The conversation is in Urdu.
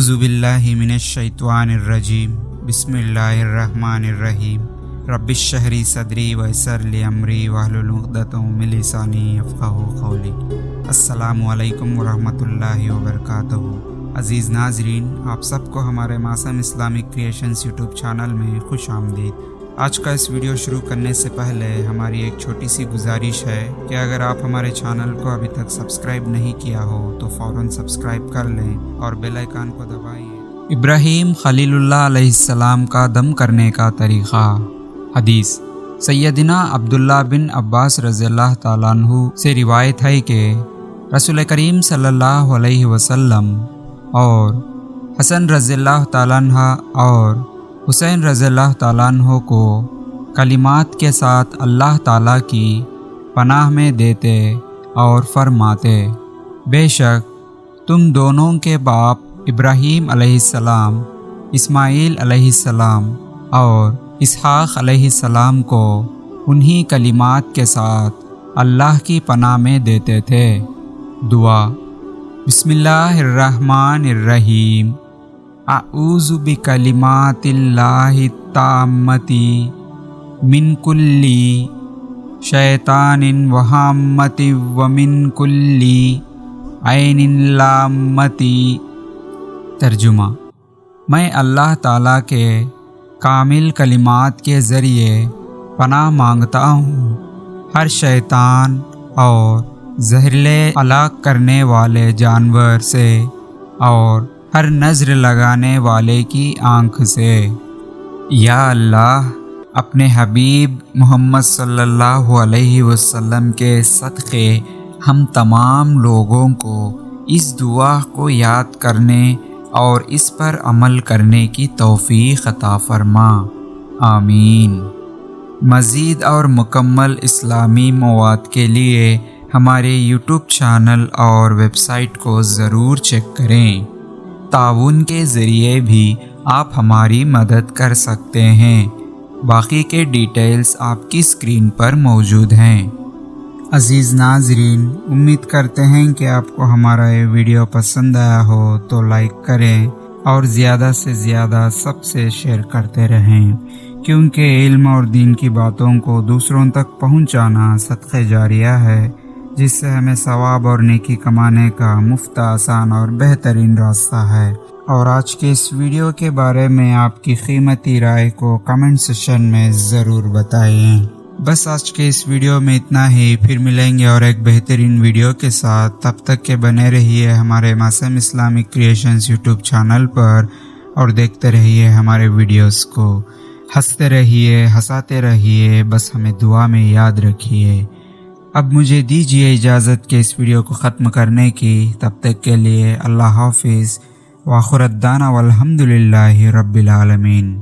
اعوذ باللہ من الشیطان الرجیم بسم اللہ الرحمن الرحیم رب اشرح لی صدری ویسر لی امری واحلل عقدۃ من لسانی یفقہوا قولی۔ السلام علیکم ورحمۃ اللہ وبرکاتہ۔ عزیز ناظرین، آپ سب کو ہمارے معصوم اسلامک کریشنز یوٹیوب چینل میں خوش آمدید۔ آج کا اس ویڈیو شروع کرنے سے پہلے ہماری ایک چھوٹی سی گزارش ہے کہ اگر آپ ہمارے چینل کو ابھی تک سبسکرائب نہیں کیا ہو تو فوراً سبسکرائب کر لیں اور بیل آئیکن کو دبائیے۔ ابراہیم خلیل اللہ علیہ السلام کا دم کرنے کا طریقہ۔ حدیث سیدنا عبداللہ بن عباس رضی اللہ تعالیٰ عنہ سے روایت ہے کہ رسول کریم صلی اللہ علیہ وسلم اور حسن رضی اللہ تعالیٰ عنہ اور حسین رضی اللہ تعالیٰ عنہ کو کلمات کے ساتھ اللہ تعالیٰ کی پناہ میں دیتے اور فرماتے، بے شک تم دونوں کے باپ ابراہیم علیہ السلام، اسماعیل علیہ السلام اور اسحاق علیہ السلام کو انہی کلمات کے ساتھ اللہ کی پناہ میں دیتے تھے۔ دعا۔ بسم اللہ الرحمن الرحیم۔ اعوذ بکلمات اللہ التامۃ من کل شیطان وہامۃ ومن کل عین لامۃ۔ ترجمہ: میں اللہ تعالیٰ کے کامل کلمات کے ذریعے پناہ مانگتا ہوں ہر شیطان اور زہریلے ہلاک کرنے والے جانور سے اور ہر نظر لگانے والے کی آنکھ سے۔ یا اللہ، اپنے حبیب محمد صلی اللہ علیہ وسلم کے صدقے ہم تمام لوگوں کو اس دعا کو یاد کرنے اور اس پر عمل کرنے کی توفیق عطا فرما، آمین۔ مزید اور مکمل اسلامی مواد کے لیے ہمارے یوٹیوب چینل اور ویب سائٹ کو ضرور چیک کریں۔ تعاون کے ذریعے بھی آپ ہماری مدد کر سکتے ہیں۔ باقی کے ڈیٹیلز آپ کی اسکرین پر موجود ہیں۔ عزیز ناظرین، امید کرتے ہیں کہ آپ کو ہمارا یہ ویڈیو پسند آیا ہو تو لائک کریں اور زیادہ سے زیادہ سب سے شیئر کرتے رہیں، کیونکہ علم اور دین کی باتوں کو دوسروں تک پہنچانا صدقہ جاریہ ہے، جس سے ہمیں ثواب اور نیکی کمانے کا مفت، آسان اور بہترین راستہ ہے۔ اور آج کے اس ویڈیو کے بارے میں آپ کی قیمتی رائے کو کمنٹ سیکشن میں ضرور بتائیں۔ بس آج کے اس ویڈیو میں اتنا ہی، پھر ملیں گے اور ایک بہترین ویڈیو کے ساتھ۔ تب تک کے بنے رہیے ہمارے معصوم اسلامک کریشنز یوٹیوب چینل پر اور دیکھتے رہیے ہمارے ویڈیوز کو۔ ہنستے رہیے، ہنساتے رہیے، بس ہمیں دعا میں یاد رکھیے۔ اب مجھے دیجیے اجازت کہ اس ویڈیو کو ختم کرنے کی۔ تب تک کے لیے اللہ حافظ، وآخر دعوانا والحمد للہ رب العالمین۔